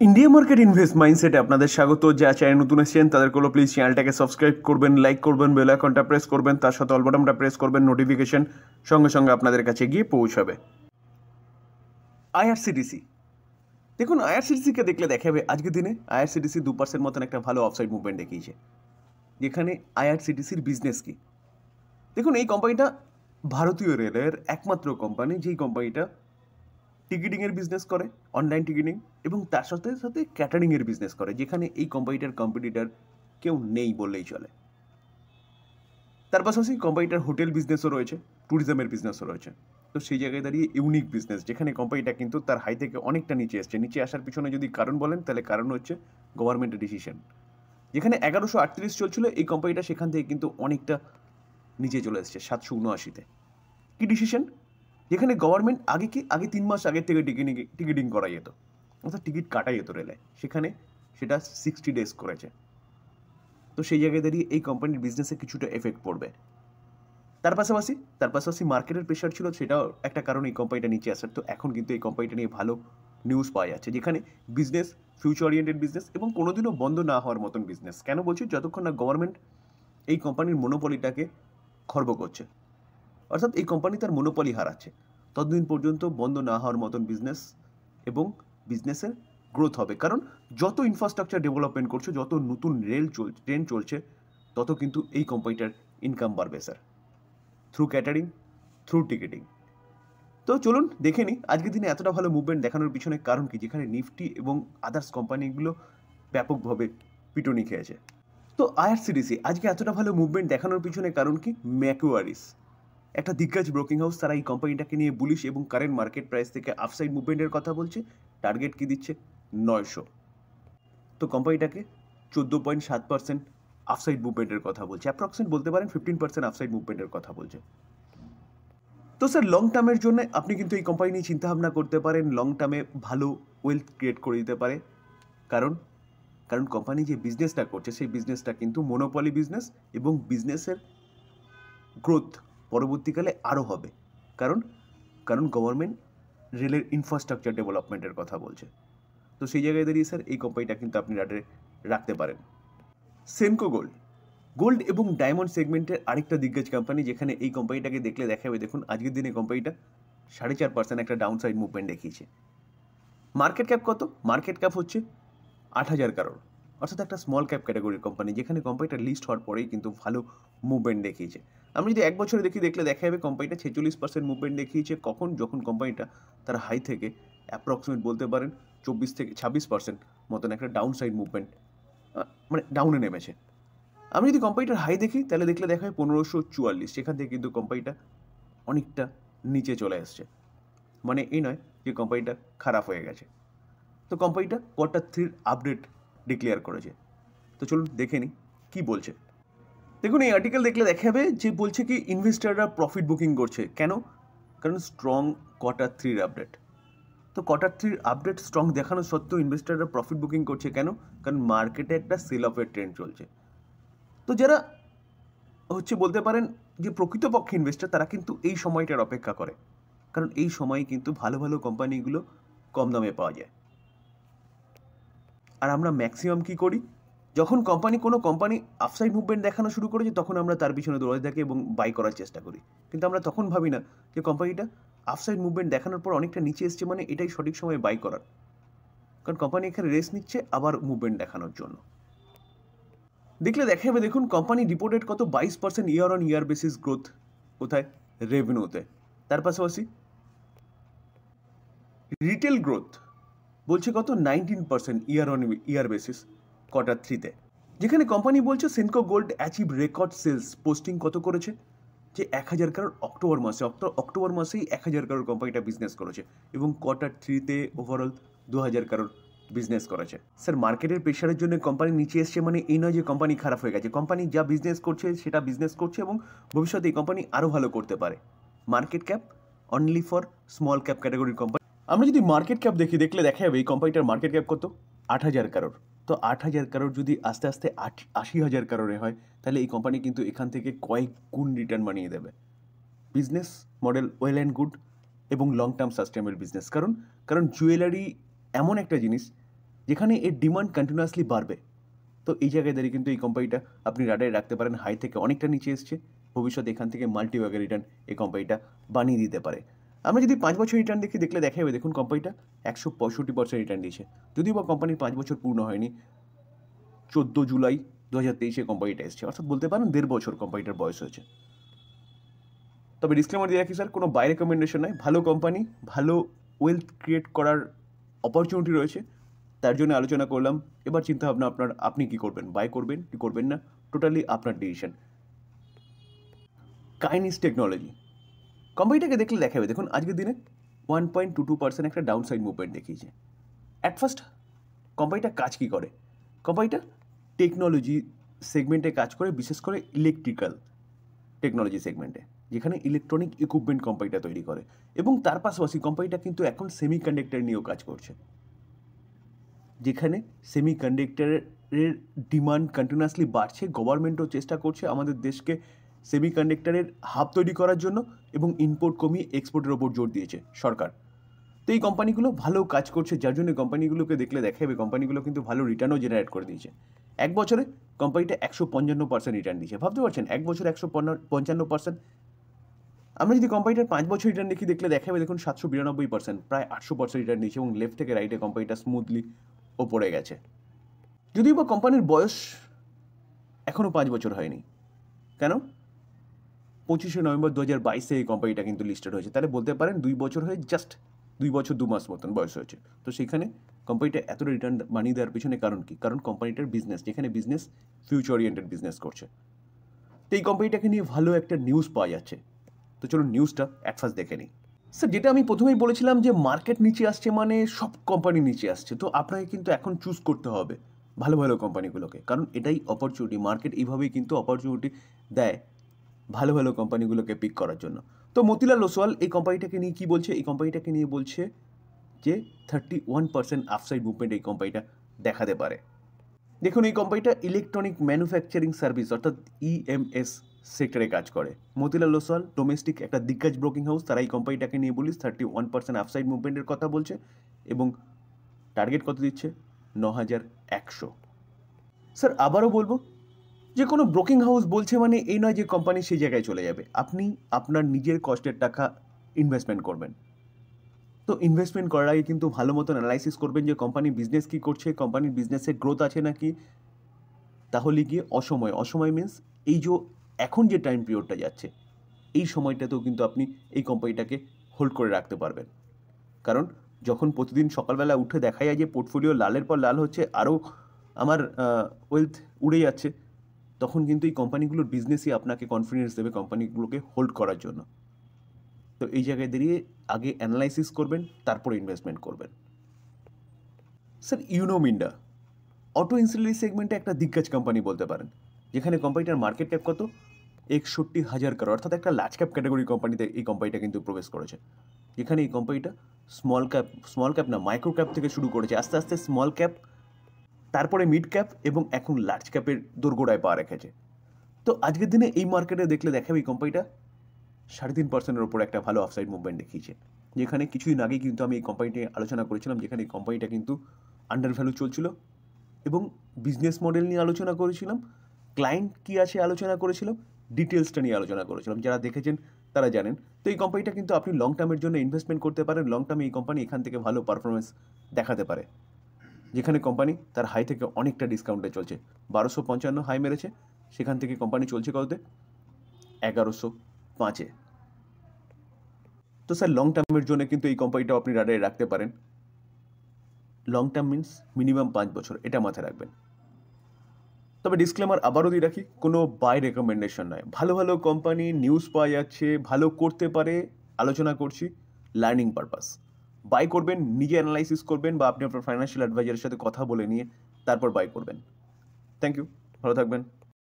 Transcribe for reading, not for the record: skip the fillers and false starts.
India market invest माइंडसेटे আপনাদের স্বাগত। যা চ্যানেল নতুন এসেছেন তাদেরকে প্লিজ চ্যানেলটাকে সাবস্ক্রাইব করবেন, লাইক করবেন, বেল আইকনটা প্রেস করবেন, তার সাথে অল বাটনটা প্রেস করবেন, নোটিফিকেশন সঙ্গে সঙ্গে আপনাদের কাছে গিয়ে পৌঁছাবে। আইআরসিটিসি দেখুন, আইআরসিটিসিকে দেখলে দেখাবে আজকের দিনে আইআরসিটিসি 2% মতন একটা ভালো অফসাইড মুভমেন্ট দেখিয়েছে। যেখানে আইআরসিটিসির বিজনেস কি দেখুন, এই কোম্পানিটা ভারতীয় রেলের একমাত্র কোম্পানি যেই কোম্পানিটা টিকিটিংয়ের বিজনেস করে, অনলাইন টিকিটিং, এবং তার সাথে সাথে ক্যাটারিংয়ের বিজনেস করে, যেখানে এই কোম্পানিটার কম্পিটিটার কেউ নেই বললেই চলে। তার পাশাপাশি কোম্পানিটার হোটেল বিজনেসও রয়েছে, ট্যুরিজমের বিজনেসও রয়েছে। তো সেই জায়গায় দাঁড়িয়ে ইউনিক বিজনেস, যেখানে কোম্পানিটা কিন্তু তার হাই থেকে অনেকটা নিচে এসছে। নিচে আসার পিছনে যদি কারণ বলেন তাহলে কারণ হচ্ছে গভর্নমেন্টের ডিসিশন। যেখানে 1138 চলছিল এই কোম্পানিটা, সেখান থেকে কিন্তু অনেকটা নিচে চলে এসছে 779-তে। কী ডিসিশন? যেখানে গভর্নমেন্ট আগে 3 মাস আগের থেকে টিকিটিং করা যেত, অর্থাৎ টিকিট কাটা যেত রেলে, সেখানে সেটা 60 ডেজ করেছে। তো সেই জায়গায় দাঁড়িয়ে এই কোম্পানির বিজনেসে কিছুটা এফেক্ট পড়বে। তার পাশাপাশি মার্কেটের প্রেশার ছিল, সেটাও একটা কারণ এই কোম্পানিটা নিচে আসার। তো এখন কিন্তু এই কোম্পানিটা নিয়ে ভালো নিউজ পাওয়া যাচ্ছে, যেখানে বিজনেস ফিউচার ওরিয়েন্টেড বিজনেস এবং কোনোদিনও বন্ধ না হওয়ার মতন বিজনেস। কেন বলছি? যতক্ষণ না গভর্নমেন্ট এই কোম্পানির মনোপলিটাকে খর্ব করছে, অর্থাৎ এই কোম্পানি তার মনোপলি হারাচ্ছে, ততদিন পর্যন্ত বন্ধ না হওয়ার মতন বিজনেস এবং বিজনেসের গ্রোথ হবে। কারণ যত ইনফ্রাস্ট্রাকচার ডেভেলপমেন্ট করছে, যত নতুন ট্রেন চলছে, তত কিন্তু এই কোম্পানিটার ইনকাম বাড়বে sir, through catering, through ticketing. তো চলুন দেখে নিই আজকের দিনে এতটা ভালো মুভমেন্ট দেখানোর পিছনে কারণ কি, যেখানে নিফটি এবং আদার্স কোম্পানিগুলো ব্যাপকভাবে পিটুনি খেয়েছে। তো আইআরসিটিসি আজকে এতটা ভালো মুভমেন্ট দেখানোর পিছনে কারণ কি? ম্যাকুয়ারিস, একটা দিগ্গজ ব্রোকিং হাউস, তারা এই কোম্পানিটাকে নিয়ে বুলিশ এবং কারেন্ট মার্কেট প্রাইস থেকে আপসাইড মুভমেন্টের কথা বলছে। টার্গেট কি দিচ্ছে? 900। তো কোম্পানিটাকে 14.7% আপসাইড মুভমেন্টের কথা বলছে, অ্যাপ্রক্সিমেট বলতে পারেন 15% আপসাইড মুভমেন্টের কথা বলছে। তো স্যার, লং টার্মের জন্য আপনি কিন্তু এই কোম্পানি নিয়ে চিন্তাভাবনা করতে পারেন। লং টার্মে ভালো ওয়েলথ ক্রিয়েট করে দিতে পারে। কারণ কোম্পানি যে বিজনেসটা করছে সেই বিজনেসটা কিন্তু মোনোপলি বিজনেস, এবং বিজনেসের গ্রোথ পরবর্তীকালে আরও হবে। কারণ গভর্নমেন্ট রেলের ইনফ্রাস্ট্রাকচার ডেভেলপমেন্টের কথা বলছে। তো সেই জায়গায় দাঁড়িয়ে স্যার এই কোম্পানিটা কিন্তু আপনি রাডারে রাখতে পারেন। সেনকো গোল্ড এবং ডায়মন্ড সেগমেন্টের আরেকটা দিগ্গজ কোম্পানি, যেখানে এই কোম্পানিটাকে দেখলে দেখা যাবে, দেখুন আজকের দিনে কোম্পানিটা 4.5% একটা ডাউন সাইড মুভমেন্ট দেখিয়েছে। মার্কেট ক্যাপ কত? মার্কেট ক্যাপ হচ্ছে 8,000 কারোর, অর্থাৎ একটা স্মল ক্যাপ ক্যাটাগরির কোম্পানি, যেখানে কোম্পানিটা লিস্ট হওয়ার পরেই কিন্তু ভালো মুভমেন্ট দেখিয়েছে। আমি যদি 1 বছরে দেখলে দেখা যাবে কোম্পানিটা 46% মুভমেন্ট দেখিয়েছে। যখন কোম্পানিটা তার হাই থেকে অ্যাপ্রক্সিমেট বলতে পারেন 26% মতন একটা ডাউন সাইড মুভমেন্ট, মানে ডাউনে নেমেছে। আমি যদি কোম্পানিটার হাই দেখি তাহলে দেখা হয় 1544, সেখান থেকে কিন্তু কোম্পানিটা অনেকটা নিচে চলে আসছে। মানে এই নয় যে কোম্পানিটা খারাপ হয়ে গেছে। তো কোম্পানিটা Q3 আপডেট ডিক্লেয়ার করেছে। তো চলুন দেখে নিই কী বলছে। দেখুন, এই আর্টিকেল দেখলে দেখা যাবে যে বলছে কি ইনভেস্টাররা প্রফিট বুকিং করছে। কেন? কারণ স্ট্রং Q3 আপডেট। তো Q3 আপডেট স্ট্রং দেখানো সত্ত্বেও ইনভেস্টাররা প্রফিট বুকিং করছে কেন? কারণ মার্কেটে একটা সেল অফের ট্রেন্ড চলছে। তো যারা বলতে পারেন যে প্রকৃতপক্ষে ইনভেস্টার, তারা কিন্তু এই সময়টার অপেক্ষা করে, কারণ এই সময়ে কিন্তু ভালো ভালো কোম্পানিগুলো কম দামে পাওয়া যায়। আর আমরা ম্যাক্সিমাম কী করি? যখন কোনো কোম্পানি আপসাইড মুভমেন্ট দেখানো শুরু করেছে, তখন আমরা তার পিছনে দৌড়াতে থাকি এবং বাই করার চেষ্টা করি। কিন্তু আমরা তখন ভাবি না যে কোম্পানিটা আপসাইড মুভমেন্ট দেখানোর পর অনেকটা নিচে এসছে, মানে এটাই সঠিক সময় বাই করার। কারণ কোম্পানি এখানে রেস্ট নিচ্ছে আবার মুভমেন্ট দেখানোর জন্য। দেখলে দেখা যাবে, দেখুন কোম্পানি রিপোর্টেড কত 22% year on year basis growth. কোথায়? রেভিনিউতে। তার পাশাপাশি রিটেল গ্রোথ বলছে কত 19% ইয়ার অন ইয়ার বেসিস Q3-তে। যেখানে কোম্পানি বলছে Senco Gold achieve record sales, posting কত করেছে? যে 1,000 কারোর অক্টোবর মাসেই 1,000 কারোর কোম্পানিটা বিজনেস করেছে, এবং Q3-তে ওভারঅল 2,000 কারোর বিজনেস করেছে। স্যার, মার্কেটের প্রেশারের জন্য কোম্পানি নিচে এসছে, মানে এই নয় যে কোম্পানি খারাপ হয়ে গেছে। কোম্পানি যা বিজনেস করছে সেটা বিজনেস করছে, এবং ভবিষ্যতে এই কোম্পানি আরও ভালো করতে পারে। Market cap only for small cap ক্যাটাগরির কোম্পানি। আমরা যদি মার্কেট ক্যাপ দেখলে দেখা যাবে এই কোম্পানিটার মার্কেট ক্যাপ কত? 8,000 কারোর। তো 8,000 কারোর যদি আস্তে আস্তে 80,000 কারোরে হয়, তাহলে এই কোম্পানি কিন্তু এখান থেকে কয়েক গুণ রিটার্ন বানিয়ে দেবে। Business model well and good এবং লং টার্ম সাস্টেনেবল বিজনেস। কারণ জুয়েলারি এমন একটা জিনিস যেখানে এর ডিমান্ড কন্টিনিউয়াসলি বাড়বে। তো এই জায়গায় দাঁড়িয়ে কিন্তু এই কোম্পানিটা আপনি রাডারে রাখতে পারেন। হাই থেকে অনেকটা নিচে এসছে, ভবিষ্যতে এখান থেকে মাল্টিব্যাগের রিটার্ন এই কোম্পানিটা বানিয়ে দিতে পারে। আমরা যদি 5 বছর রিটার্ন দেখলে দেখা যাবে, দেখুন কোম্পানিটা 165% রিটার্ন দিয়েছে। যদিও বা কোম্পানির 5 বছর পূর্ণ হয়নি, 14 জুলাই 2023 কোম্পানিটা এসছে, অর্থাৎ বলতে পারেন 1.5 বছর কোম্পানিটার বয়স হয়েছে। তবে ডিসক্লেমার দিয়ে রাখি স্যার, কোনো বাই রেকমেন্ডেশন নয়। ভালো কোম্পানি, ভালো ওয়েলথ ক্রিয়েট করার অপরচুনিটি রয়েছে, তার জন্য আলোচনা করলাম। এবার চিন্তা ভাবনা আপনার, আপনি কি করবেন, বাই করবেন কি করবেন না, টোটালি আপনার ডিসিশন। কাইনিস টেকনোলজি কোম্পানিটাকে দেখলে দেখাবে, দেখুন আজকের দিনে 1.22% একটা ডাউন সাইড মুভমেন্ট দেখিয়েছে। অ্যাট ফার্স্ট কোম্পানিটা কাজ কি করে? কোম্পানিটা টেকনোলজি সেগমেন্টে কাজ করে, বিশেষ করে ইলেকট্রিক্যাল টেকনোলজি সেগমেন্টে, যেখানে ইলেকট্রনিক ইকুইপমেন্ট কোম্পানিটা তৈরি করে। এবং তার পাশাপাশি কোম্পানিটা কিন্তু এখন সেমিকন্ডাক্টর নিয়েও কাজ করছে, যেখানে সেমিকন্ডাক্টরের ডিমান্ড কন্টিনিউয়াসলি বাড়ছে। গভর্নমেন্টও চেষ্টা করছে আমাদের দেশকে সেমিকন্ডাক্টরের হাব তৈরি করার জন্য, এবং ইম্পোর্ট কমিয়ে এক্সপোর্টের ওপর জোর দিয়েছে সরকার। তো এই কোম্পানিগুলো ভালো কাজ করছে, যার জন্য কোম্পানিগুলোকে দেখলে দেখা যাবে কোম্পানিগুলো কিন্তু ভালো রিটার্নও জেনারেট করে দিয়েছে। এক বছরে কোম্পানিটা 155% রিটার্ন দিয়েছে। ভাবতে পারছেন, এক বছরে 155%। আমরা যদি কোম্পানিটার 5 বছর রিটার্ন দেখলে দেখা যাবে, দেখুন 792%, প্রায় 800% রিটার্ন দিয়েছে, এবং লেফট থেকে রাইটে কোম্পানিটা স্মুথলি ওপরে গেছে। যদিও বা কোম্পানির বয়স এখনও 5 বছর হয়নি। কেন? 25শে নভেম্বর 2022 এই কোম্পানিটা কিন্তু লিস্টেড হয়েছে। তাহলে বলতে পারেন 2 বছর হয়ে জাস্ট 2 বছর 2 মাস মতন বয়স হয়েছে। তো সেখানে কোম্পানিটা এতটা রিটার্ন বানিয়ে দেওয়ার পিছনে কারণ কি? কারণ কোম্পানিটার বিজনেস, যেখানে বিজনেস ফিউচার ওরিয়েন্টেড বিজনেস করছে। তো এই কোম্পানিটাকে নিয়ে ভালো একটা নিউজ পাওয়া যাচ্ছে। তো চলুন নিউজটা অ্যাট ফার্স্ট দেখে নিই। স্যার, যেটা আমি প্রথমেই বলেছিলাম যে মার্কেট নিচে আসছে মানে সব কোম্পানি নিচে আসছে। তো আপনাকে কিন্তু এখন চুজ করতে হবে ভালো ভালো কোম্পানিগুলোকে, কারণ এটাই অপরচুনিটি। মার্কেট এইভাবেই কিন্তু অপরচুনিটি দেয় ভালো ভালো কোম্পানিগুলোকে পিক করার জন্য। তো মতিলাল ওসওয়াল এই কোম্পানিটাকে নিয়ে কী বলছে? এই কোম্পানিটাকে নিয়ে বলছে যে 31% আপসাইড মুভমেন্ট এই কোম্পানিটা দেখাতে পারে। দেখুন, এই কোম্পানিটা ইলেকট্রনিক ম্যানুফ্যাকচারিং সার্ভিস অর্থাৎ ইএমএস সেক্টরে কাজ করে। মতিলাল ওসওয়াল ডোমেস্টিক একটা দিগ্গজ ব্রোকিং হাউস, তারা এই কোম্পানিটাকে নিয়ে বলিস 31% আপসাইড মুভমেন্টের কথা বলছে, এবং টার্গেট কত দিচ্ছে? 9100। স্যার আবারও বলবো, যে কোনো ব্রোকিং হাউস বলছে মানে এই নয় যে কোম্পানি সেই জায়গায় চলে যাবে। আপনি আপনার নিজের কষ্টের টাকা ইনভেস্টমেন্ট করবেন। তো ইনভেস্টমেন্ট করার আগে কিন্তু ভালো মতন অ্যানালাইসিস করবেন যে কোম্পানি বিজনেস কী করছে, কোম্পানির বিজনেসে গ্রোথ আছে নাকি। তাহলে গিয়ে অসময় মিনস এই যে এখন যে টাইম পিরিয়ডটা যাচ্ছে, এই সময়টাতেও কিন্তু আপনি এই কোম্পানিটাকে হোল্ড করে রাখতে পারবেন। কারণ যখন প্রতিদিন সকালবেলা উঠে দেখা যায় যে পোর্টফোলিও লালের পর লাল হচ্ছে, আরও আমার ওয়েলথ উড়ে যাচ্ছে, তখন কিন্তু এই কোম্পানিগুলোর বিজনেসই আপনাকে কনফিডেন্স দেবে কোম্পানিগুলোকে হোল্ড করার জন্য। তো এই জায়গায় দাঁড়িয়ে আগে অ্যানালাইসিস করবেন, তারপর ইনভেস্টমেন্ট করবেন। স্যার, ইউনো মিন্ডা অটো ইনসুলেটরি সেগমেন্টে একটা দিগ্গজ কোম্পানি বলতে পারেন, যেখানে কোম্পানিটার মার্কেট ক্যাপ কত? 61,000 crore, অর্থাৎ একটা লার্জ ক্যাপ ক্যাটাগরি কোম্পানিতে এই কোম্পানিটা কিন্তু প্রবেশ করেছে। যেখানে এই কোম্পানিটা স্মল ক্যাপ না মাইক্রো ক্যাপ থেকে শুরু করেছে, আস্তে আস্তে স্মল ক্যাপ, তারপরে মিড ক্যাপ, এবং এখন লার্জ ক্যাপের দোরগোড়ায় পা রেখেছে। তো আজকের দিনে এই মার্কেটে দেখলে দেখাবে এই কোম্পানিটা 3.5%-এর ওপর একটা ভালো অফসাইড মুভমেন্ট দেখিয়েছে। যেখানে কিছুদিন আগেই কিন্তু আমি এই কোম্পানিটি আলোচনা করেছিলাম, যেখানে এই কোম্পানিটা কিন্তু আন্ডার ভ্যালু চলছিল, এবং বিজনেস মডেল নিয়ে আলোচনা করেছিলাম, ক্লায়েন্ট কী আছে আলোচনা করেছিলাম, ডিটেলসটা নিয়ে আলোচনা করেছিলাম। যারা দেখেছেন তারা জানেন। তো এই কোম্পানিটা কিন্তু আপনি লং টার্মের জন্য ইনভেস্টমেন্ট করতে পারেন। লং টার্মে এই কোম্পানি এখান থেকে ভালো পারফরমেন্স দেখাতে পারে, যেখানে কোম্পানি তার হাই থেকে অনেকটা ডিসকাউন্টে চলছে। 1255 হাই মেরেছে, সেখান থেকে কোম্পানি চলছে কততে? 1105-এ। তো স্যার, লং টার্মের জন্য কিন্তু এই কোম্পানিটা আপনি রাডারে রাখতে পারেন। লং টার্ম মিনস মিনিমাম 5 বছর, এটা মাথায় রাখবেন। তবে ডিসক্লেমার আবারও দিয়ে রাখি, কোনো বাই রেকমেন্ডেশন নয়। ভালো ভালো কোম্পানি নিউজ পাওয়া যাচ্ছে, ভালো করতে পারে, আলোচনা করছি লার্নিং পারপাস। বাই করবেন, নিজে অ্যানালাইসিস করবেন, বা আপনি আপনার ফাইন্যান্সিয়াল অ্যাডভাইজারের সাথে কথা বলে নিয়ে তারপর বাই করবেন। থ্যাংক ইউ, ভালো থাকবেন।